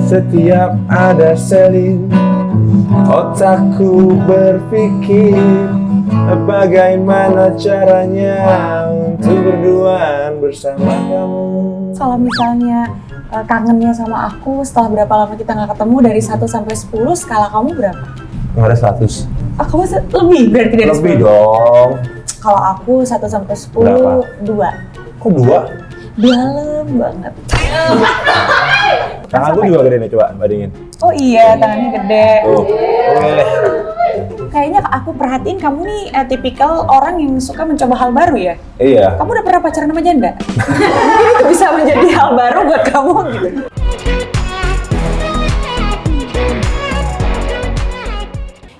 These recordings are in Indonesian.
Setiap ada selin, otakku berpikir bagaimana caranya untuk berduaan bersama kamu. Kalau misalnya kangennya sama aku setelah berapa lama kita nggak ketemu, dari 1 sampai 10, skala kamu berapa? Nggak ada 100. Kamu lebih berarti dari 10? Lebih dong. Kalau aku 1 sampai 10, berapa? 2. Kok 2? Dalam banget. Tanganku juga gede nih, coba bandingin. Oh iya, tangannya gede. Tuh. Kayaknya aku perhatiin kamu nih tipikal orang yang suka mencoba hal baru ya? Iya. Kamu udah pernah pacaran sama janda? Mungkin itu bisa menjadi hal baru buat kamu gitu.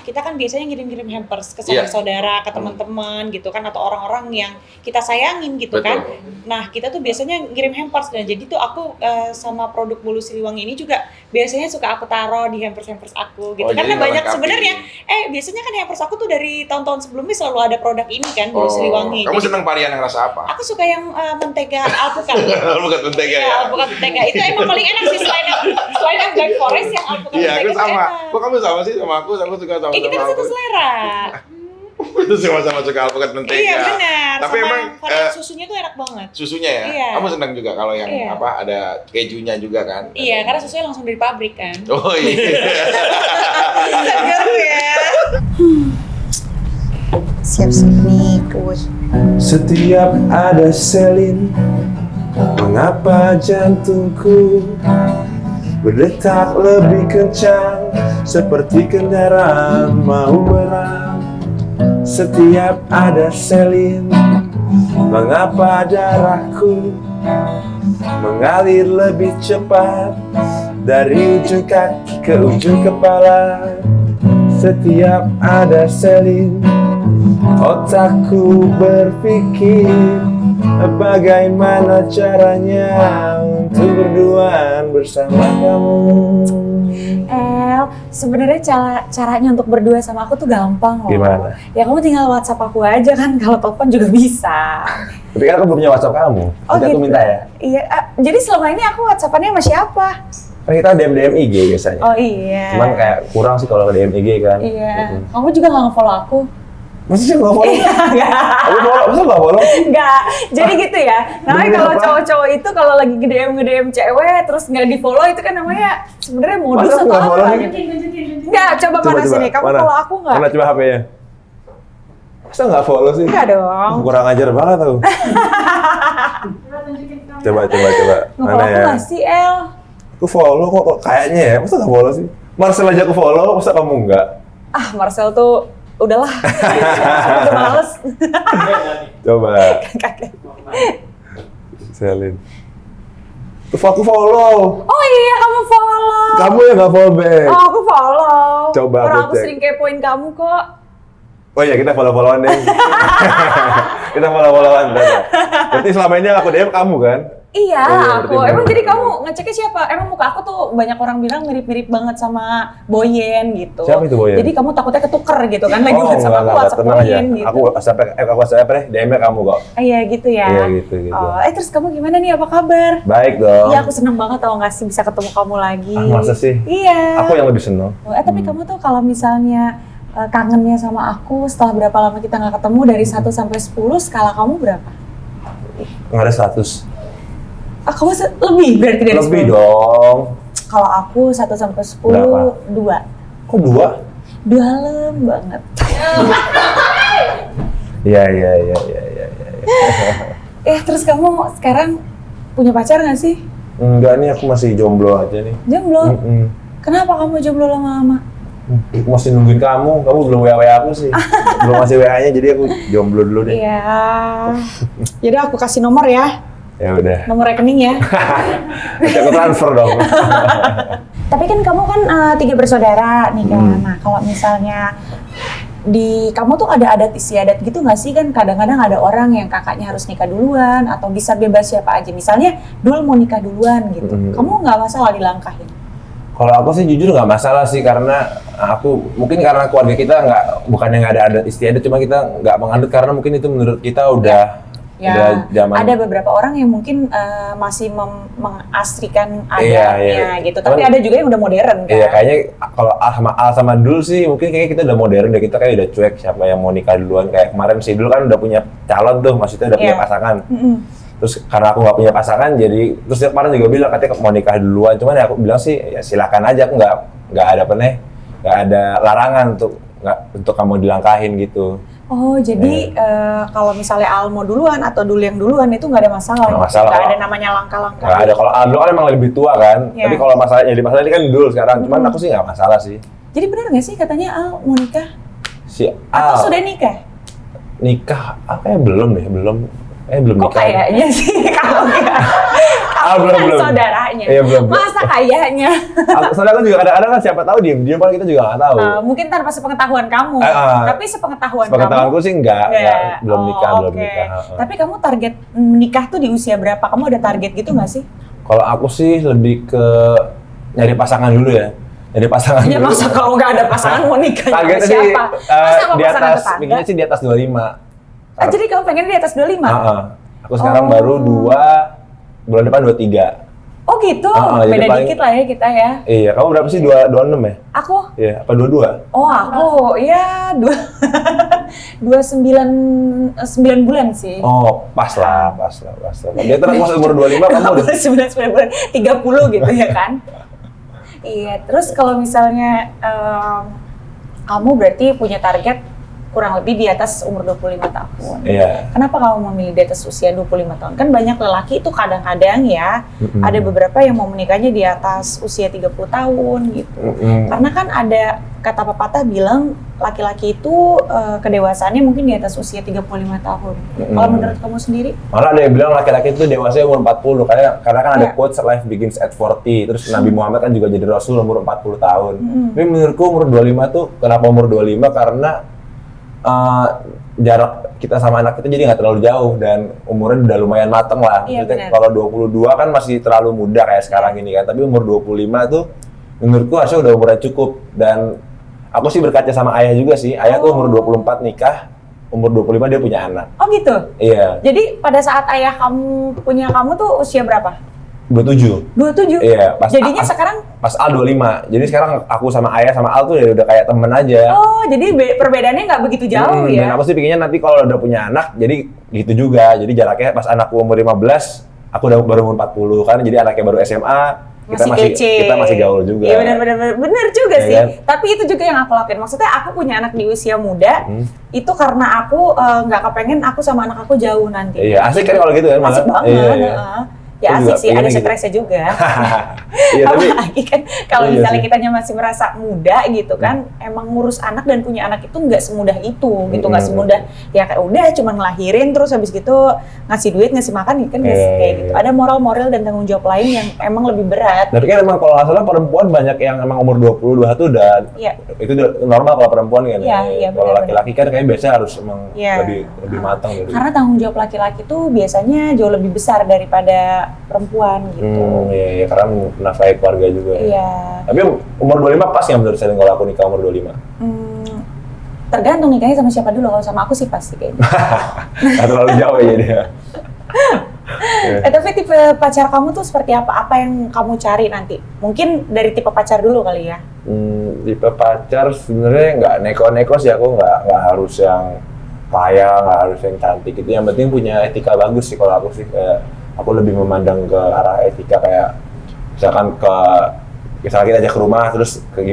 Kita kan biasanya ngirim-ngirim hampers ke saudara-saudara, ke teman-teman gitu kan, atau orang-orang yang kita sayangin gitu. Betul. Kan. Nah, kita tuh biasanya ngirim hampers, dan jadi tuh aku sama produk bulu Siliwangi ini juga biasanya suka aku taruh di hampers aku gitu. Karena banyak sebenarnya biasanya kan hampers aku tuh dari tahun-tahun sebelumnya selalu ada produk ini kan, bulu Siliwangi. Kamu senang varian yang rasa apa? Aku suka yang mentega alpukat. Alpukat mentega ya. Alpukat mentega itu emang paling enak sih, selain yang Black Forest, yang alpukat mentega. Iya, aku sama. Enak. Kok kamu sama sih sama aku suka sama. Kita kan satu selera. Itu sama-sama suka alpukat mentega. Iya benar. Tapi sama emang susunya tuh enak banget. Susunya ya? Iya. Kamu senang juga kalau yang ada kejunya juga kan? Iya, karena susunya langsung dari pabrik kan. Oh iya. Segar ya. Siap-siap nih, kuy. Setiap ada selin, mengapa jantungku berdetak lebih kencang, seperti kendaraan mau berang. Setiap ada selin, mengapa darahku mengalir lebih cepat dari ujung kaki ke ujung kepala. Setiap ada selin, otakku berpikir bagaimana caranya untuk berduaan bersama kamu. Sebenarnya caranya untuk berdua sama aku tuh gampang loh. Gimana? Ya kamu tinggal WhatsApp aku aja kan, kalau telepon juga bisa. Tapi kan aku belum punya WhatsApp kamu. Nanti aku minta ya. Iya, jadi selama ini aku WhatsApp-annya sama siapa? Kan kita DM IG biasanya. Oh iya. Cuman kayak kurang sih kalau DM IG kan. Iya. Kamu juga nggak nge-follow aku? Masa sih nggak follow? Enggak. Aku follow, masa nggak follow? Enggak. Jadi gitu ya. Namanya kalau cowok-cowok itu kalau lagi nge-DM cewek terus nggak di-follow, itu kan namanya sebenarnya modus Masa atau nggak follow? apa gitu. Enggak, coba mana sini. Kamu mana? follow aku nggak? Mana coba HP-nya? Masa nggak follow sih? Enggak dong. Kurang ajar banget tau. Coba. Nge-follow aku nggak sih, El? Aku follow kok kayaknya ya. Masa nggak follow sih? Marcel aja aku follow, masa kamu nggak? Marcel tuh udahlah. Udah males. Coba. Selin. Aku follow. Oh iya, kamu follow. Kamu yang nggak follow back. Oh, aku follow. Coba Orang aku aku cek. sering kepoin kamu kok. Oh iya, kita follow-followan deh. Kita follow-followan. Berarti selama ini aku DM kamu kan? Iya, berarti aku. bener. Emang jadi kamu ngeceknya siapa? Emang muka aku tuh banyak orang bilang mirip-mirip banget sama Boyen gitu. Siapa itu Boyen? Jadi kamu takutnya ketuker gitu kan, lagi WhatsApp aku, WhatsApp tenang aja. Boyen gitu. Aku WhatsApp DM-nya kamu kok. Iya gitu ya. Iya gitu. Oh, terus kamu gimana nih, apa kabar? Baik dong. Iya, aku seneng banget tau gak sih bisa ketemu kamu lagi. Masa sih? Iya. Aku yang lebih seneng. Tapi kamu tuh kalau misalnya kangennya sama aku setelah berapa lama kita nggak ketemu, dari 1 sampai 10, skala kamu berapa? Nggak ada 100. Kamu lebih berarti dari 10? Lebih dong. Kalau aku 1 sampai 10, berapa? 2. Kok 2? Dalam banget. Iya. Terus kamu sekarang punya pacar nggak sih? Enggak nih, aku masih jomblo aja nih. Jomblo? Kenapa kamu jomblo lama-lama? Aku masih nungguin kamu belum WA aku sih. Belum masih WA-nya, jadi aku jomblo dulu deh. Iya. Jadi aku kasih nomor ya. Ya udah. Nomor rekening ya. Bisa aku transfer dong. Tapi kan kamu kan 3 bersaudara nih kan. Nah, kalau misalnya di kamu tuh ada adat istiadat gitu nggak sih? Kan kadang-kadang ada orang yang kakaknya harus nikah duluan, atau bisa bebas siapa aja. Misalnya Dul mau nikah duluan gitu. Kamu nggak masalah dilangkahin? Kalau aku sih jujur nggak masalah sih, karena aku mungkin karena keluarga kita bukannya nggak ada adat istiadat, cuma kita nggak menganut karena mungkin itu menurut kita udah Ya, Udah zaman. ada beberapa orang yang mungkin masih mengasrikan Iya, adatnya gitu, tapi Cuman- ada juga yang udah modern kan. Iya, kayaknya kalau Al sama Dul sih mungkin kayaknya kita udah modern deh, kita kayak udah cuek siapa yang mau nikah duluan. Kayak kemarin si Dul kan udah punya calon tuh, maksudnya udah punya Iya. pasangan. Mm-mm. Terus karena aku nggak punya pasangan, jadi terus dia kemarin juga bilang katanya mau nikah duluan. Cuman ya aku bilang sih ya silakan aja, aku nggak ada nggak ada larangan untuk kamu dilangkahin gitu. Oh, jadi kalau misalnya Al mau duluan atau Dul yang duluan itu nggak ada masalah. Nggak masalah. Nggak ada namanya langkah-langkah. Nggak ada, kalau Aldo kan emang lebih tua kan. Iya. Tapi kalau jadi masalah ini kan Dul sekarang. Cuman aku sih nggak masalah sih. Jadi benar nggak sih katanya Al mau nikah? Si Atau Al sudah nikah? nikah apa ya belum Kok nikah. kayaknya sih kalau nggak? Ah, belum, Kan belum. saudaranya. Iya, belum. Masa kayaknya? Soalnya kan juga kadang-kadang kan siapa tahu diem kan kita juga nggak tahu. Mungkin tanpa sepengetahuan kamu. Tapi sepengetahuan kamu. Sepengetahuanku sih enggak, belum nikah, belum oke. nikah. Tapi kamu target menikah tuh di usia berapa? Kamu ada target gitu nggak sih? Kalau aku sih lebih ke nyari pasangan dulu ya. Nyari pasangan Ya dulu. masa kalau nggak ada pasangan mau nikah sama Targetnya sih siapa? Masa sama di pasangan atas, tetangga? pinginnya sih di atas 25. Jadi kamu pengen di atas 25? Aku sekarang Oh. baru 2, bulan depan 23. Oh gitu, Jadi beda paling- dikit lah ya kita ya. Iya, kamu berapa sih? 26 ya? Aku? Iya, apa 22? Oh aku, ya 9 bulan sih. Oh, pas lah. Dia terus masuk umur 25, kamu udah 9 bulan, 30 gitu ya kan? Iya, terus kalau misalnya kamu berarti punya target kurang lebih di atas umur 25 tahun. Iya. Kenapa kamu memilih di atas usia 25 tahun? Kan banyak lelaki itu kadang-kadang ya, ada beberapa yang mau menikahnya di atas usia 30 tahun gitu. Karena kan ada kata pepatah bilang laki-laki itu kedewasaannya mungkin di atas usia 35 tahun. Kalau menurut kamu sendiri? Malah ada yang bilang laki-laki itu dewasa umur 40 karena kan ada Iya. quotes life begins at 40. Terus Nabi Muhammad kan juga jadi rasul umur 40 tahun. Tapi menurutku umur 25 tuh kenapa umur 25? Karena jarak kita sama anak kita jadi nggak terlalu jauh dan umurnya udah lumayan mateng lah. Iya, Maksudnya benar. kalau 22 kan masih terlalu muda kayak sekarang ini kan. Tapi umur 25 tuh menurutku harusnya udah umurnya cukup. Dan aku sih berkaca sama ayah juga sih. Ayah tuh umur 24 nikah, umur 25 dia punya anak. Oh gitu? Iya, Jadi pada saat ayah kamu punya kamu tuh usia berapa? 27. 27? Iya, Jadinya sekarang, pas Al 25. Jadi sekarang aku sama Ayah sama Al tuh ya udah kayak temen aja. oh jadi perbedaannya nggak begitu jauh Dan ya? aku sih pinginnya nanti kalau udah punya anak, jadi gitu juga. Jadi jaraknya pas anakku umur 15, aku udah baru umur 40 kan. Jadi anaknya baru SMA, kita masih gaul juga. Iya benar juga Ya sih. kan? Tapi itu juga yang aku lakuin. Maksudnya aku punya anak di usia muda, itu karena aku nggak kepengen aku sama anak aku jauh nanti. Iya, asik kan kalau gitu kan Asik malah. banget. Iya. Ya Aku asik juga sih, ada pengennya gitu. stresnya juga. Iya, tapi Apalagi kan kalau Iya misalnya sih. kitanya masih merasa muda gitu kan, emang ngurus anak dan punya anak itu nggak semudah itu gitu, nggak semudah ya kayak udah cuma ngelahirin terus habis gitu ngasih duit ngasih makan kan nggak kayak gitu. Ada moral dan tanggung jawab lain yang emang lebih berat. tapi kan emang kalau nggak salah perempuan banyak yang emang umur 20, 21 udah Iya. itu udah normal kalau perempuan kan. Iya, Kalau benar-benar. laki-laki kan kayak biasa harus emang Iya. lebih matang gitu. Karena tanggung jawab laki-laki tuh biasanya jauh lebih besar daripada perempuan gitu. Iya, karena menafkahi keluarga juga. Ya. Iya. Tapi umur 25 pas nggak menurut saya kalau aku nikah umur 25? Tergantung nikahnya sama siapa dulu. Kalau sama aku sih pasti kayaknya. Nggak terlalu jauh ya dia. Tapi tipe pacar kamu tuh seperti apa? Apa yang kamu cari nanti? Mungkin dari tipe pacar dulu kali ya. Tipe pacar sebenarnya nggak neko-neko sih, aku nggak harus yang kaya, nggak harus yang cantik gitu. Yang penting punya etika bagus sih kalau aku sih. Kayak aku lebih memandang ke arah etika, kayak misalkan misalnya kita ajak ke rumah, terus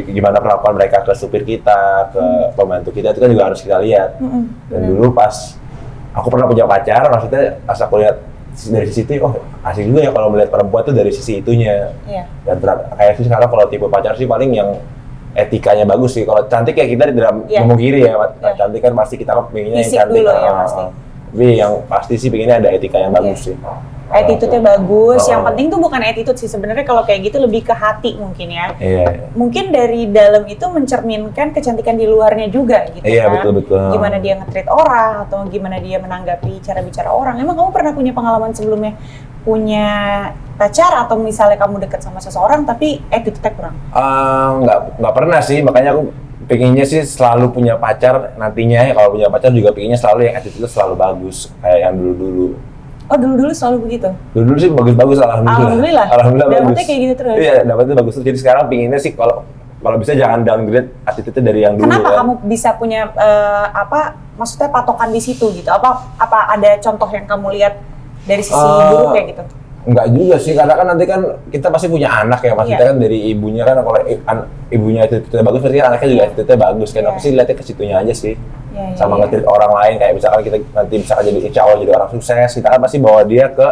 gimana perlakuan mereka ke supir kita, ke pembantu kita, itu kan juga harus kita lihat. Dan dulu pas aku pernah punya pacar, maksudnya pas aku lihat dari sisi itu, oh asik juga ya kalau melihat perempuan tuh dari sisi itunya. Iya. Dan kayak sih sekarang kalau tipe pacar sih paling yang etikanya bagus sih. Kalau cantik ya kita tidak Iya. memungkiri ya, Iya. cantik kan pasti kita pengennya yang Fisik cantik. dulu ya, pasti. Tapi yang pasti sih pengennya ada etika yang bagus sih. Attitude-nya bagus. Oh. Yang penting tuh bukan attitude sih sebenarnya, kalau kayak gitu lebih ke hati mungkin ya. Iya. Mungkin dari dalam itu mencerminkan kecantikan di luarnya juga gitu Iya, kan. betul. Gimana dia nge-treat orang atau gimana dia menanggapi cara bicara orang. Emang kamu pernah punya pengalaman sebelumnya punya pacar atau misalnya kamu deket sama seseorang tapi attitude-nya kurang? Nggak pernah sih, makanya aku Pengennya sih selalu punya pacar nantinya, kalau punya pacar juga pengennya selalu yang attitude selalu bagus kayak yang dulu-dulu. Oh dulu selalu begitu? Dulu sih bagus-bagus, alhamdulillah. Alhamdulillah bagus. Dapetnya kayak gitu terus? Iya, dapetnya bagus terus. Jadi sekarang pinginnya sih kalau bisa jangan downgrade attitude dari yang dulu. Kenapa kan. kamu bisa punya maksudnya patokan di situ gitu? Apa ada contoh yang kamu lihat dari sisi buruk kayak gitu? Enggak juga sih, karena kan nanti kan kita pasti punya anak ya, maksudnya kan dari ibunya kan, kalau ibunya attitude bagus, berarti anaknya juga attitude bagus kan. Aku sih lihatnya ke situnya aja sih. Sama nge-treat orang lain, kayak misalkan kita nanti misalkan jadi insya Allah jadi orang sukses, kita kan pasti bawa dia ke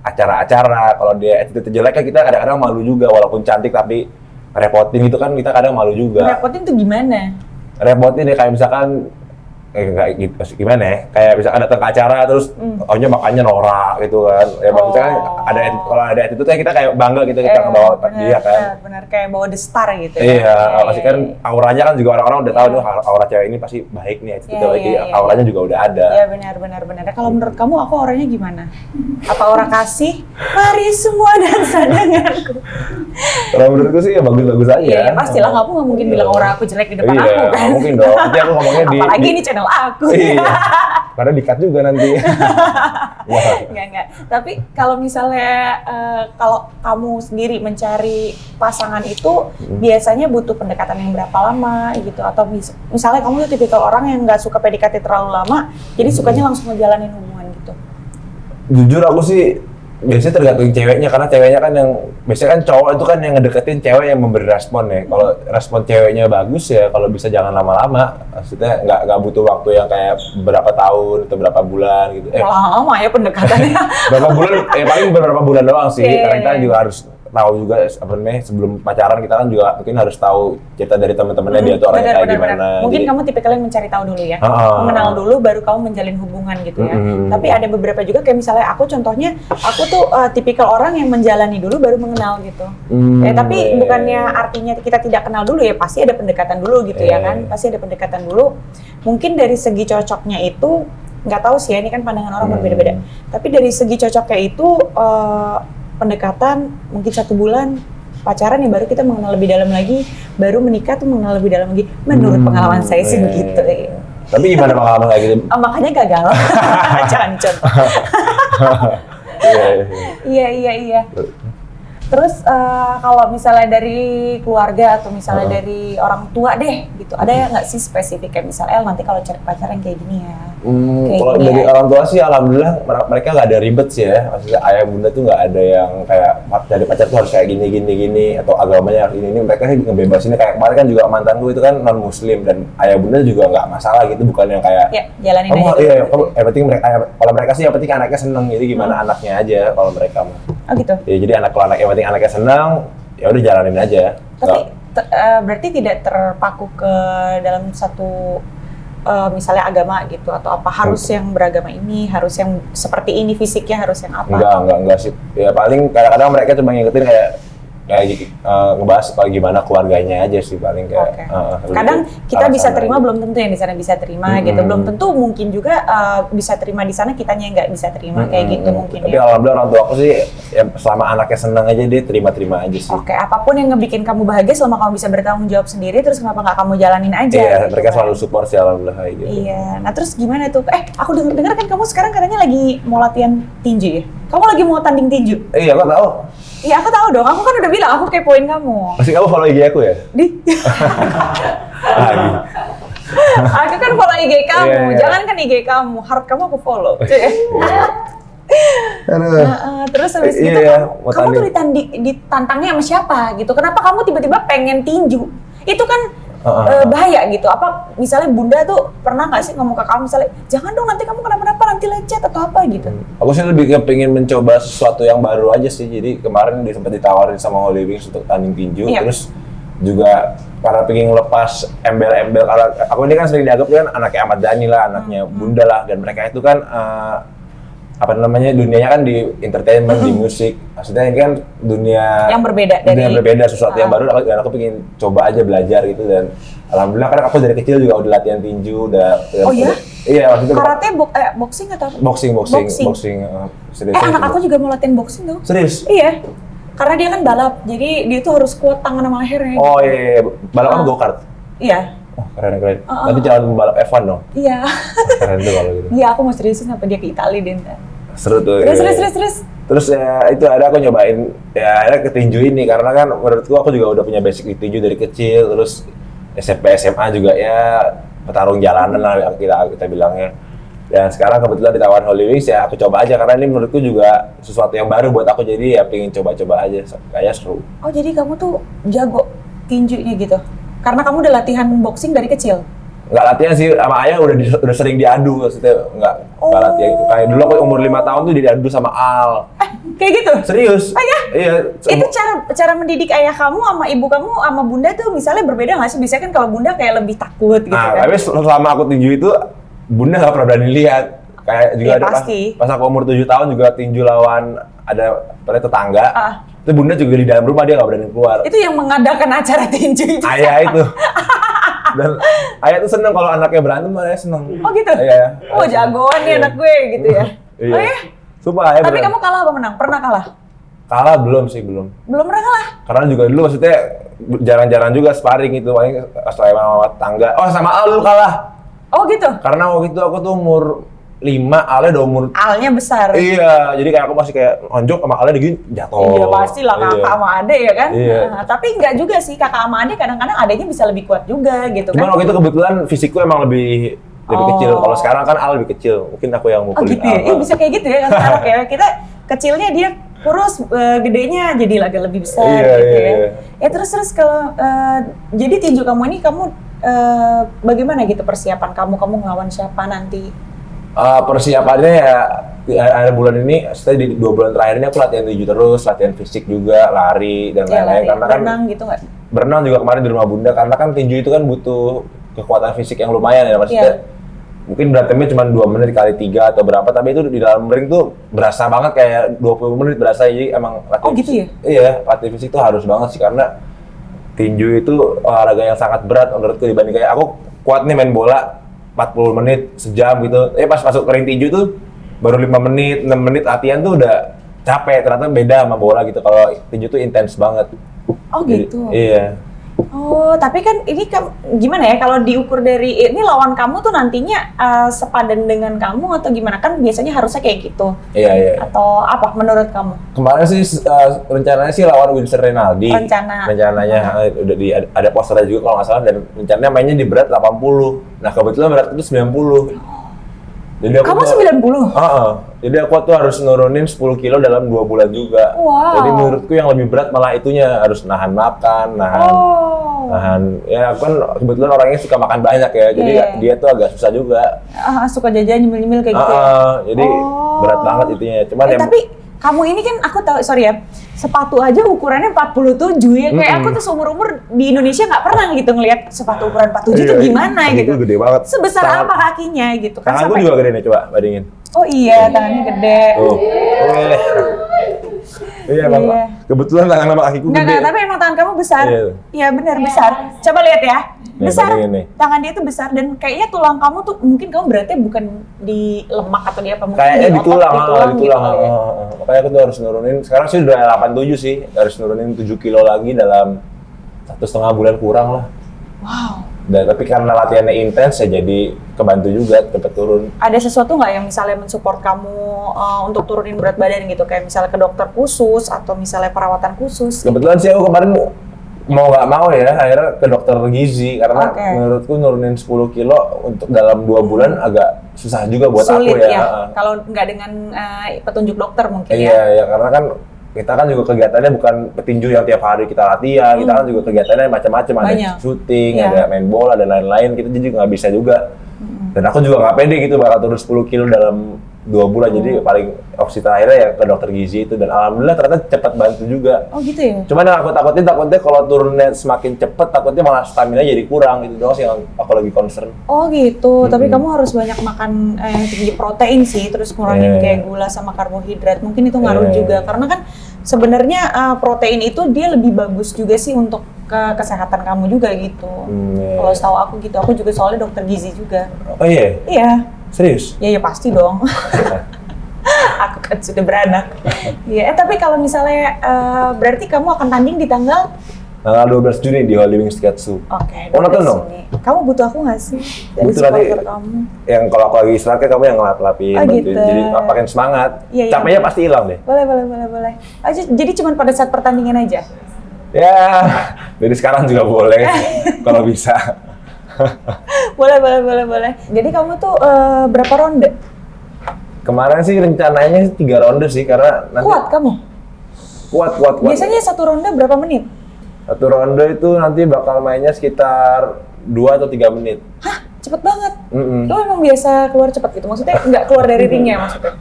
acara-acara. Kalau dia attitude jelek kan kita kadang-kadang malu juga, walaupun cantik tapi repotin itu kan kita kadang malu juga. Repotin tuh gimana? Repotin ya kayak misalkan kayak gitu, gimana ya? Kayak misalkan datang ke acara terus ohnya makannya norak gitu kan. Ya maksudnya kan kalau ada attitude kan kita kayak bangga gitu kita ngebawa dia kan. Benar kayak bawa the star gitu. Iya, pasti kan auranya kan juga orang-orang udah tahu nih aura cewek ini pasti baik nih, attitude baik, auranya juga udah ada. Iya benar. Kalau menurut kamu aku auranya gimana? Apa aura kasih? Mari semua dansa denganku. Kalau menurutku sih ya bagus-bagus aja. Iya, pastilah kamu nggak mungkin bilang aura aku jelek di depan aku kan. Iya, mungkin dong. Nanti aku ngomongnya di apalagi ini channel aku. Iya. Karena di-cut juga nanti. Enggak. Tapi kalau misalnya kalau kamu sendiri mencari pasangan itu biasanya butuh pendekatan yang berapa lama gitu, atau misalnya kamu tuh tipikal orang yang nggak suka PDKT terlalu lama, jadi sukanya langsung ngejalanin hubungan gitu? Jujur aku sih biasanya tergantung ceweknya, karena ceweknya kan yang biasanya kan cowok itu kan yang ngedeketin cewek yang memberi respon ya. Kalau respon ceweknya bagus ya, kalau bisa jangan lama-lama. Maksudnya nggak butuh waktu yang kayak berapa tahun atau berapa bulan gitu. Lama ya pendekatannya. Berapa bulan? Paling beberapa bulan doang sih. Karena kita juga harus tahu juga apa namanya, sebelum pacaran kita kan juga mungkin harus tahu cerita dari teman-temannya dia tuh orangnya kayak gimana. Mungkin kamu tipikal yang mencari tahu dulu ya, mengenal dulu baru kamu menjalin hubungan gitu ya. Tapi ada beberapa juga kayak misalnya aku contohnya, aku tuh tipikal orang yang menjalani dulu baru mengenal gitu. Tapi bukannya artinya kita tidak kenal dulu ya, pasti ada pendekatan dulu gitu ya kan, pasti ada pendekatan dulu. Mungkin dari segi cocoknya itu nggak tahu sih ya, ini kan pandangan orang berbeda-beda. Tapi dari segi cocoknya itu pendekatan mungkin 1 bulan pacaran ya, baru kita mengenal lebih dalam lagi, baru menikah tuh mengenal lebih dalam lagi. Menurut pengalaman saya sih begitu ya. Tapi gimana pengalaman kayak gitu? Makanya gagal. Jangan contoh. Iya. Terus kalau misalnya dari keluarga atau misalnya dari orang tua deh gitu, ada ya nggak sih spesifik kayak misalnya nanti kalau cari pacar yang kayak gini ya? Kalau dari orang tua sih alhamdulillah mereka nggak ada ribet sih ya, maksudnya ayah bunda tuh nggak ada yang kayak cari pacar tuh harus kayak gini atau agamanya harus ini. Mereka sih ngebebasinnya, kayak kemarin kan juga mantanku itu kan non muslim dan ayah bunda juga nggak masalah gitu, bukan yang kayak jalanin aja. Yang penting mereka, kalau mereka sih yang penting anaknya seneng, jadi gimana anaknya aja kalau mereka mah. Oh gitu. Ya, jadi yang penting anaknya seneng, ya udah jalanin aja. Tapi berarti tidak terpaku ke dalam satu misalnya agama gitu, atau apa harus yang beragama ini, harus yang seperti ini fisiknya, harus yang apa? Enggak sih. Ya paling kadang-kadang mereka cuma ngikutin kayak ngebahas gimana keluarganya aja sih paling kayak. Kadang kita bisa terima, belum tentu yang di sana bisa terima gitu. Belum tentu mungkin juga bisa terima di sana, kitanya nggak bisa terima kayak gitu mungkin. Tapi alhamdulillah orang tua aku sih ya, selama anaknya senang aja dia terima-terima aja sih. Oke, apapun yang ngebikin kamu bahagia selama kamu bisa bertanggung jawab sendiri, terus kenapa nggak kamu jalanin aja? Iya, gitu mereka selalu support sih alhamdulillah gitu. Iya. Nah terus gimana tuh? Aku dengar kan kamu sekarang katanya lagi mau latihan tinju ya? Kamu lagi mau tanding tinju? Iya, aku tahu. Iya, aku tahu dong. Aku kan udah bilang, aku kepoin kamu. Masih kamu follow IG aku ya? Aku kan follow IG kamu. Jangan kan IG kamu, harap kamu aku follow. Terus habis itu kamu tuh ditantangnya sama siapa gitu? Kenapa kamu tiba-tiba pengen tinju? Itu kan bahaya gitu. Apa misalnya bunda tuh pernah nggak sih ngomong ke kamu misalnya, jangan dong nanti kamu kenapa-napa, nanti lecet atau apa gitu? Aku sih lebih pengen mencoba sesuatu yang baru aja sih. Jadi kemarin sempat ditawarin sama Holy Wings untuk tanding tinju, terus juga karena pengen lepas embel-embel. Karena aku ini kan sering dianggap kan anaknya Ahmad Dhani lah, anaknya bunda lah, dan mereka itu kan dunianya kan di entertainment, di musik. Maksudnya ini kan dunia yang berbeda sesuatu yang baru, dan aku pengen coba aja belajar gitu. Dan alhamdulillah karena aku dari kecil juga udah latihan tinju, iya maksudnya karate, boxing atau apa? Boxing. Serius. Anak aku juga mau latihan boxing tuh. Serius? Iya. Karena dia kan balap, jadi dia tuh harus kuat tangan sama lehernya. Oh iya. Balap apa, go-kart? Iya. Oh, keren. Nanti jalan pembalap F1 dong. Iya. Keren tuh kalau gitu. Iya, aku mau seriusin sampai dia ke Italia deh. Seru tuh. Terus. Terus ya itu ada aku nyobain ya akhirnya ke tinju ini karena kan menurutku aku juga udah punya basic di tinju dari kecil, terus SMP SMA juga ya petarung jalanan lah kita bilangnya. Dan sekarang kebetulan ditawarin Holy Wings ya aku coba aja karena ini menurutku juga sesuatu yang baru buat aku, jadi ya pengen coba-coba aja, kayaknya seru. Oh, jadi kamu tuh jago tinjunya gitu? Karena kamu udah latihan boxing dari kecil? Nggak latihan sih, sama ayah udah sering diadu, maksudnya nggak latihan itu. Kayak dulu aku umur 5 tahun tuh diadu sama Al. Kayak gitu? Serius? Oh ya? Iya. Itu cara mendidik ayah kamu sama ibu kamu sama bunda tuh misalnya berbeda nggak sih? Biasanya kan kalau bunda kayak lebih takut gitu kan? Tapi selama aku tinju itu, bunda nggak pernah berani lihat. Kayak juga Ya, ada pasti. pas aku umur 7 tahun juga tinju lawan ada tetangga. Itu bunda juga di dalam rumah, dia nggak berani keluar. Itu yang mengadakan acara tinju itu? Ayah itu. Dan ayah tuh seneng kalau anaknya berantem, ayah seneng. Oh gitu? Iya. Oh, jagoan nih anak gue gitu ya? Iya. Oh ya? Sumpah, ayah Tapi beneran. kamu kalah apa menang? Pernah kalah? Kalah belum sih, belum. Belum pernah kalah? Karena juga dulu maksudnya jarang-jarang juga sparring gitu, paling sama tangga. Oh, sama Al dulu kalah. Oh gitu? Karena waktu itu aku tuh umur 5, Alnya udah umur. Alnya besar. Iya, jadi kayak aku masih kayak onjok sama Alnya digini jatuh. Iya pasti lah, kakak sama adek ya kan? Iya. Nah, tapi enggak juga sih, kakak sama adek kadang-kadang adeknya bisa lebih kuat juga gitu Cuman kan? waktu itu kebetulan fisikku emang lebih kecil. Kalau sekarang kan Al lebih kecil, mungkin aku yang Oh mukulin gitu ya? Al. Iya bisa kayak gitu ya kan sekarang ya. Kita kecilnya dia kurus, gedenya jadi agak lebih besar Iya, gitu iya, ya. iya. Ya terus kalau jadi tinju kamu ini kamu bagaimana gitu persiapan kamu? Kamu ngelawan siapa nanti? Persiapannya ya ada bulan ini, setelah di 2 bulan terakhir ini aku latihan tinju terus, latihan fisik juga, lari dan Ya, lain-lain. Karena kan berenang gitu nggak? berenang juga kemarin di rumah bunda, karena kan tinju itu kan butuh kekuatan fisik yang lumayan ya maksudnya. Iya. Mungkin berantemnya cuma 2 menit kali 3 atau berapa, tapi itu di dalam ring tuh berasa banget kayak 20 menit berasa, jadi emang latihan Oh, gitu fisik. ya? Iya, latihan fisik itu harus banget sih karena tinju itu olahraga yang sangat berat menurutku dibanding kayak aku kuat nih main bola 40 menit, sejam gitu. Pas masuk ke ring tinju tuh baru 5 menit, 6 menit latihan tuh udah capek. Ternyata beda sama bola gitu. Kalau tinju tuh intens banget. Oh gitu? Iya. Oh, tapi kan ini gimana ya kalau diukur dari ini lawan kamu tuh nantinya sepadan dengan kamu atau gimana? Kan biasanya harusnya kayak gitu. Iya. Atau apa menurut kamu? Kemarin sih rencananya sih lawan Winston Renaldi. Rencananya udah ada posternya juga kalau nggak salah, dan rencananya mainnya di berat 80. Nah, kebetulan berat itu 90. Jadi Kamu 90? Jadi aku tuh harus nurunin 10 kilo dalam 2 bulan juga. Wow. Jadi menurutku yang lebih berat malah itunya, harus nahan makan, nahan. Ya aku kan kebetulan orangnya suka makan banyak ya, jadi dia tuh agak susah juga. Suka jajan nyemil-nyemil kayak gitu. Jadi berat banget itunya. Cuman tapi kamu ini kan aku tahu, sorry ya, sepatu aja ukurannya 47 ya. Kayak aku tuh seumur-umur di Indonesia nggak pernah gitu ngelihat sepatu ukuran 47 tuh gimana gitu. Itu gede banget. Sebesar apa kakinya gitu kan? Tanganku juga gede nih, coba bandingin. Oh iya, tangannya gede. Tuh. Iya, Bang. Kebetulan tangan sama kakiku gede. Enggak, tapi emang tangan kamu besar. Iya, benar besar. Coba lihat ya. Besar. Nih. Tangan dia tuh besar dan kayaknya tulang kamu tuh mungkin kamu beratnya bukan di lemak atau di apa, mungkin kayaknya di otot, tulang, gitu kali ya. Makanya aku tuh harus nurunin. Sekarang sih udah 87 sih, harus nurunin 7 kilo lagi dalam 1,5 bulan kurang lah. Wow. Dan tapi karena latihannya intens ya jadi kebantu juga cepet turun. Ada sesuatu nggak yang misalnya mensupport kamu untuk turunin berat badan gitu, kayak misalnya ke dokter khusus atau misalnya perawatan khusus? Kebetulan sih aku kemarin mau nggak mau ya akhirnya ke dokter gizi karena menurutku nurunin 10 kilo untuk dalam 2 bulan agak susah juga buat sulit aku ya. Kalau nggak dengan petunjuk dokter mungkin Iya, karena kan kita kan juga kegiatannya bukan petinju yang tiap hari kita latihan, kita kan juga kegiatannya macam-macam, ada syuting, ada main bola dan lain-lain, kita juga nggak bisa juga. Dan aku juga nggak pede gitu bakal turun 10 kilo dalam 2 bulan, jadi paling opsi terakhirnya ya ke dokter gizi itu, dan alhamdulillah ternyata cepat bantu juga. Oh gitu ya? Cuman yang aku takutnya kalau turunnya semakin cepat, takutnya malah stamina jadi kurang, itu doang sih yang aku lagi concern. Oh gitu, tapi kamu harus banyak makan tinggi protein sih, terus ngurangin kayak gula sama karbohidrat, mungkin itu ngaruh juga, karena kan sebenarnya protein itu dia lebih bagus juga sih untuk kesehatan kamu juga gitu. Kalau setahu aku gitu, aku juga soalnya dokter gizi juga. Oh iya? Iya. Serius? Ya pasti dong. Aku kan sudah beranak. Iya, tapi kalau misalnya berarti kamu akan tanding di tanggal Tanggal 12 Juni di Holy Wings Katsu. Oke. Oh, nonton dong? Kamu butuh aku nggak sih? Dari Butuh nanti supporter kamu. yang kalau aku lagi istirahat kan kamu yang ngelap-lapin, Oh, bantuin. gitu. Jadi makin semangat. Iya, iya. Capeknya pasti hilang deh. Boleh. Jadi cuma pada saat pertandingan aja? Ya, dari sekarang juga boleh kalau bisa. boleh. Jadi kamu tuh berapa ronde? Kemarin sih rencananya 3 ronde sih karena nanti Kuat kamu? Kuat. Biasanya 1 ronde berapa menit? 1 ronde itu nanti bakal mainnya sekitar 2 atau 3 menit. Hah? Cepet banget? Mm-mm. Lo emang biasa keluar cepet gitu? Maksudnya nggak keluar dari ringnya maksudnya?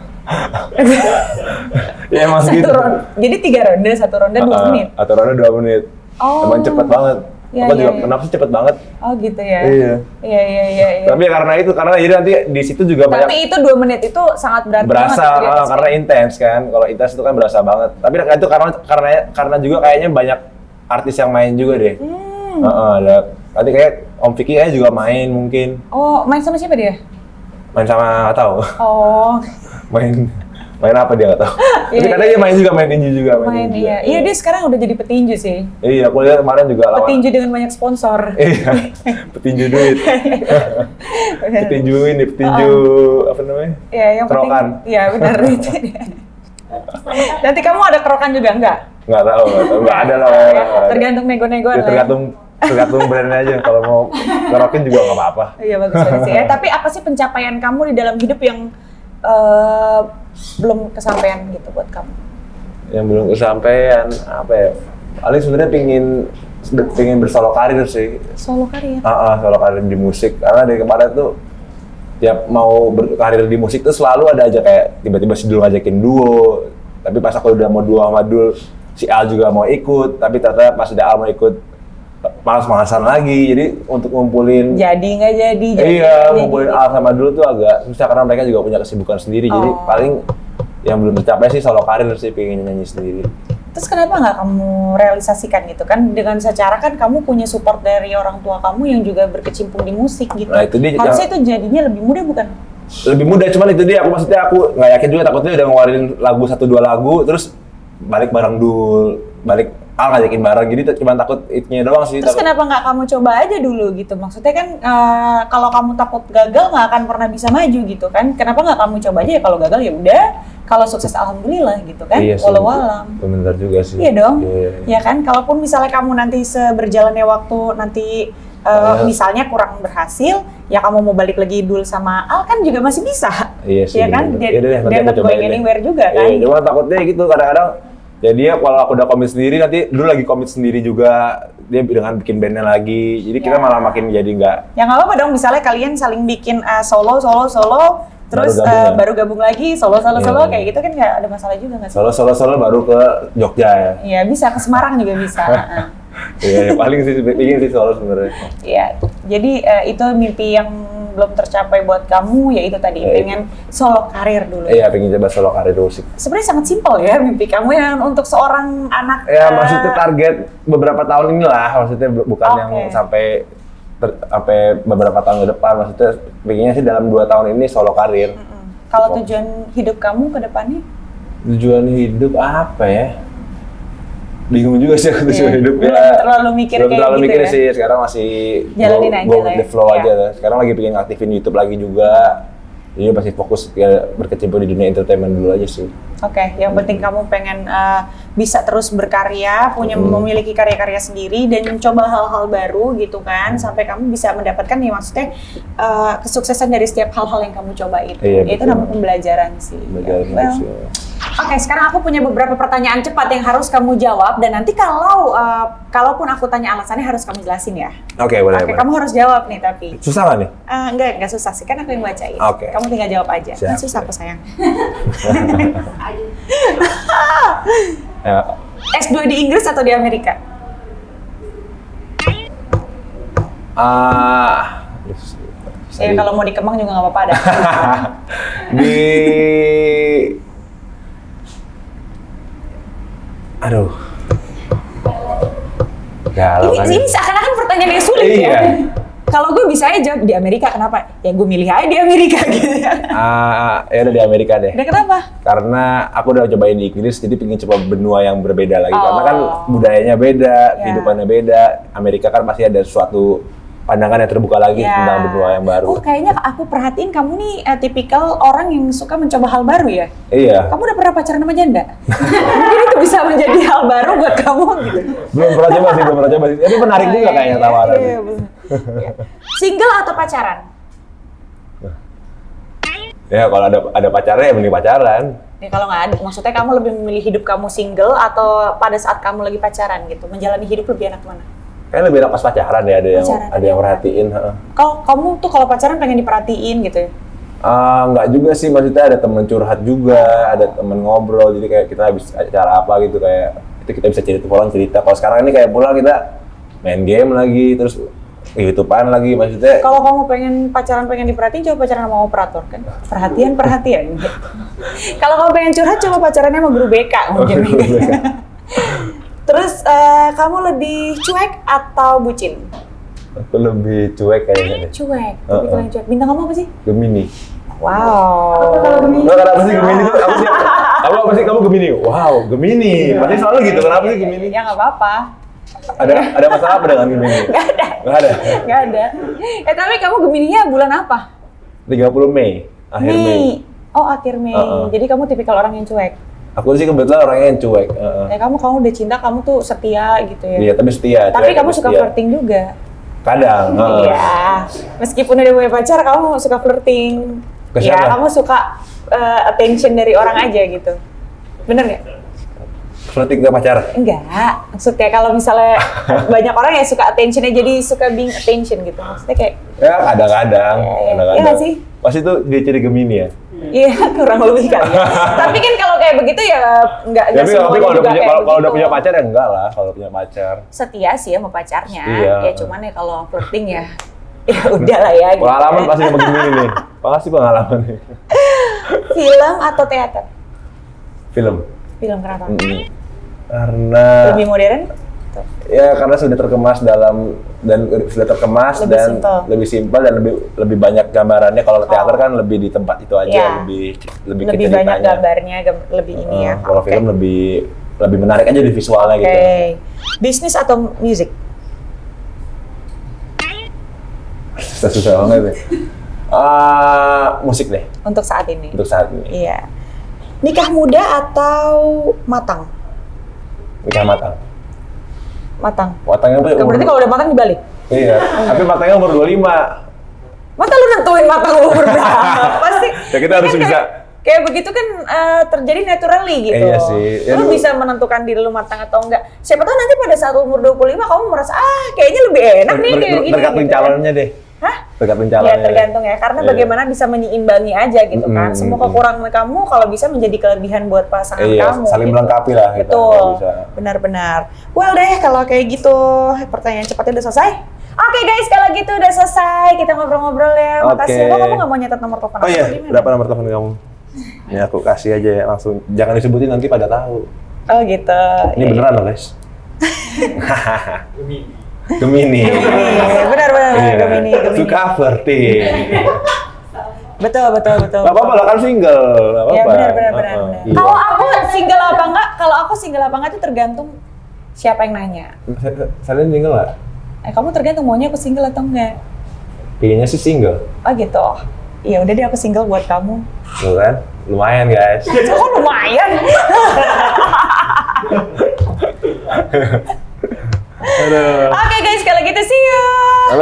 Ya emang gitu. Jadi 3 ronde, 1 ronde 2 menit? 1 ronde 2 menit. Oh. Emang cepet banget. Iya, Aku iya, juga iya. kenapa sih cepet banget? Oh gitu ya? Iya. Iya. Tapi ya karena jadi nanti di situ juga Tapi banyak itu 2 menit itu sangat berarti berasa banget gitu ya, karena intens kan. Kalau intens itu kan berasa banget. Tapi itu karena juga kayaknya banyak artis yang main juga deh. Ada nanti kayak Om Vicky kayaknya juga main mungkin. Oh, main sama siapa dia? Main sama nggak tahu. Oh, main apa dia nggak tahu. Tapi Iya, katanya dia main juga, main tinju juga. main tinju iya. juga. Iya, dia sekarang udah jadi petinju sih. Iya, aku lihat kemarin juga lawan. Petinju dengan banyak sponsor. Iya, petinju duit. petinju apa namanya? Iya, yang penting. Kerokan. Iya, benar itu. Nanti kamu ada kerokan juga enggak? Nggak tahu. Nggak ada lah. Tergantung nego-negoan Ya, lah. tergantung brandnya aja. Kalau mau kerokin juga nggak apa-apa. Iya, bagus sih. Ya, tapi apa sih pencapaian kamu di dalam hidup yang belum kesampaian gitu buat kamu? Yang belum kesampaian apa ya? Paling sebenarnya pingin bersolo karir sih. Solo karir. Solo karir di musik. Karena dari kemarin tuh tiap mau berkarir di musik tuh selalu ada aja kayak tiba-tiba si Dul ngajakin duo. Tapi pas aku udah mau duo sama Dul, si Al juga mau ikut. Tapi ternyata pas udah Al mau ikut, malas-malasan lagi. Jadi untuk ngumpulin Jadi nggak jadi. ngumpulin Al sama Dul tuh agak susah karena mereka juga punya kesibukan sendiri. Jadi paling yang belum tercapai sih solo karir sih, pengen nyanyi sendiri. Terus kenapa nggak kamu realisasikan gitu kan? Dengan secara kan kamu punya support dari orang tua kamu yang juga berkecimpung di musik gitu. Nah, itu dia. Harusnya itu jadinya lebih mudah bukan? Lebih mudah, cuman itu dia. Aku nggak yakin juga, takutnya udah ngeluarin lagu 1-2 lagu, terus balik bareng Dul, balik Al ngajakin bareng, jadi cuma takut itnya doang sih. Terus kenapa nggak kamu coba aja dulu gitu? Maksudnya kan kalau kamu takut gagal nggak akan pernah bisa maju gitu kan? Kenapa nggak kamu coba aja ya, kalau gagal ya udah, kalau sukses alhamdulillah gitu kan? Iya sih, walau alam. bener juga sih. Iya dong. Iya. Ya kan, kalaupun misalnya kamu nanti seberjalannya waktu nanti misalnya kurang berhasil, ya kamu mau balik lagi Dul sama Al kan juga masih bisa. Iya sih. Ya kan? Iya deh, nanti They're aku not cobain going deh. anywhere juga kan? Iya, cuma takutnya gitu kadang-kadang. Jadi ya kalau aku udah komit sendiri, nanti Dul lagi komit sendiri juga, dia dengan bikin bandnya lagi. Jadi kita malah makin jadi nggak. Ya nggak apa-apa dong, misalnya kalian saling bikin solo, terus baru gabung lagi solo kayak gitu kan nggak ada masalah juga nggak sih? Solo baru ke Jogja ya. Iya bisa, ke Semarang juga bisa. Iya, paling sih ingin sih solo sebenarnya. Iya, jadi itu mimpi yang belum tercapai buat kamu, ya itu tadi pengen solo karir dulu. Iya, pengen coba solo karir musik. Sebenarnya sangat simpel ya mimpi kamu yang untuk seorang anak. Ya maksudnya target beberapa tahun inilah, maksudnya bukan yang sampai beberapa tahun ke depan. Maksudnya pengennya sih dalam 2 tahun ini solo karir. Kalau tujuan hidup kamu ke depannya? Tujuan hidup apa ya? Bingung juga sih aku tujuan hidup ya. Belum terlalu mikir Belum kayak terlalu gitu mikir ya? sih, sekarang masih Jalanin aja go lah with ya. the flow Iya. aja lah. Sekarang lagi pengen aktifin YouTube lagi juga. Jadi masih fokus ya berkecimpung di dunia entertainment dulu aja sih. Oke, yang penting kamu pengen bisa terus berkarya, memiliki karya-karya sendiri dan mencoba hal-hal baru gitu kan, sampai kamu bisa mendapatkan nih maksudnya kesuksesan dari setiap hal-hal yang kamu coba itu. Iya, Itu betul. namanya pembelajaran sih. Belajar Ya, well. sih. Oke, sekarang aku punya beberapa pertanyaan cepat yang harus kamu jawab dan nanti kalaupun aku tanya alasannya harus kamu jelasin ya. Oke, boleh. Oke, boleh. kamu harus jawab nih tapi. Susah nggak nih? Enggak susah sih, kan aku yang bacain. Oke. Kamu tinggal jawab aja. Siap. Kan susah kok sayang. Ya. S2 di Inggris atau di Amerika? Kalau mau di Kemang juga nggak apa-apa ada. Aduh. Galau kan. Ini seakan-akan pertanyaan yang sulit Iya. ya. Kalau gue bisa aja jawab di Amerika, kenapa? Ya gue milih aja di Amerika gitu ya. Ya udah di Amerika deh. Udah kenapa? Karena aku udah cobain di Inggris, jadi pengen coba benua yang berbeda lagi. Karena kan Oh. budayanya beda, Ya. kehidupannya beda. Amerika kan pasti ada suatu pandangan yang terbuka lagi Ya. tentang benua yang baru. Oh, kayaknya aku perhatiin kamu nih tipikal orang yang suka mencoba hal baru ya. Iya. Kamu udah pernah pacaran sama janda? Mungkin itu bisa menjadi hal baru buat kamu gitu. Belum pernah coba sih. Tapi menarik juga kayaknya tawaran. Iya, bener. Iya. Single atau pacaran? Ya kalau ada pacarnya ya mending pacaran. Ya kalau nggak ada, maksudnya kamu lebih memilih hidup kamu single atau pada saat kamu lagi pacaran gitu? Menjalani hidup lebih enak mana? Kayaknya lebih enak pas pacaran ya, Pacaran, ada yang merhatiin. Heeh. Kalau kamu tuh kalau pacaran pengen diperhatiin gitu ya? Nggak juga sih, maksudnya ada temen curhat juga, ada temen ngobrol, jadi kayak kita habis acara apa gitu kayak itu kita bisa cerita. Kalau sekarang ini kayak pulang kita main game lagi, terus YouTube-an lagi, maksudnya. Kalau kamu pengen pacaran pengen diperhatiin, coba pacaran sama operator kan? Perhatian. Kalau kamu pengen curhat, coba pacarannya sama guru BK mungkin. Terus kamu lebih cuek atau bucin? Aku lebih cuek kayaknya deh. Cuek, lebih kalian cuek. Bintang kamu apa sih? Gemini. Wow. Nggak, kenapa sih Gemini itu? Kamu apa sih? Kamu Gemini? Wow, Gemini. Pasti selalu gitu, kenapa sih Gemini? Ya nggak apa-apa. Ada masalah apa dengan Gemini? Nggak ada. Nggak ada. Tapi kamu Gemininya bulan apa? 30 Mei, akhir Mei. Oh, akhir Mei. Jadi kamu tipikal orang yang cuek. Aku sih kebetulan orangnya yang cuek. Ya kamu udah cinta, kamu tuh setia gitu ya. Iya, tapi setia. Tapi cuek, kamu suka setia. flirting juga. Kadang. Iya. Meskipun udah punya pacar, kamu suka flirting. Ke Iya, siapa? kamu suka attention dari orang aja gitu. Bener nggak? Flirting ke pacar? Enggak. Maksudnya kalau misalnya banyak orang yang suka attentionnya jadi suka being attention gitu. Maksudnya kayak, Ya kadang-kadang. Iya nggak sih? Pasti itu dia ciri Gemini ya? iya kurang lebih kali ya. Tapi kan kalau kayak begitu ya nggak Tapi semuanya kalau juga kayak udah begitu. punya pacar ya enggak lah, kalau punya pacar. Setia sih sama pacarnya. Iya. Ya cuman ya kalau flirting ya, ya udah lah ya. Gitu. Pengalaman pasti sama Gemini nih. Pasti pengalaman nih. Film atau teater? Film. Film kenapa? Karena Lebih modern? ya karena sudah terkemas Lebih dan simple. lebih simpel dan lebih banyak gambarannya. Kalau teater kan lebih di tempat itu aja, Iya. lebih Lebih ke banyak ceritanya. gambarnya, lebih ini ya. Kalau Oke. film lebih menarik aja di visualnya Oke. gitu. Bisnis atau music? Susah banget deh. Musik deh Untuk saat ini. untuk saat ini. Iya. Nikah muda atau matang? Nikah matang. Matang. Matangnya tuh Berarti kalau udah matang dibalik? Iya, tapi matangnya umur 25. Masa lu nentuin matang umur berapa sih? Ya kita harus Kan bisa. Kayak begitu kan terjadi naturally gitu. Iya sih. Ya, Lu lu- bisa menentukan diri lu matang atau enggak. Siapa tahu nanti pada saat umur 25 kamu merasa kayaknya lebih enak nih kayak gini. Tergantung gitu kan. calonnya deh. Hah? Tergantung Ya calonnya. tergantung ya, karena Iya. bagaimana bisa menyeimbangi aja gitu kan. Mm, Semua mm, kekurangan kamu kalau bisa menjadi kelebihan buat pasangan Iya, kamu. saling gitu. melengkapi lah kita, Betul, kalau bisa. benar-benar. Well deh, kalau kayak gitu pertanyaan cepatnya udah selesai. Oke guys, kalau gitu udah selesai. Kita ngobrol-ngobrol ya. Makasih. Oke. Kok kamu nggak mau nyatet nomor telepon Oh aku? iya, Gimana? berapa nomor telepon kamu? Ini aku kasih aja ya langsung. Jangan disebutin nanti pada tahu. Oh gitu. Ini Iya, beneran loh guys. Gemini. Benar-benar Iya. Gemini. Suka flirting. Betul. Gak apa-apa lah kan single. Gak Ya apa-apa. benar. Iya. Kalau aku single apa enggak? Kalau aku single apa enggak itu tergantung siapa yang nanya. Kalian single nggak? Kamu tergantung maunya aku single atau enggak? Kayaknya sih single. Oh gitu. Iya udah deh aku single buat kamu. Tuh kan? Lumayan guys. Kok lumayan? Aduh. Oke guys, kalau gitu see you. Bye.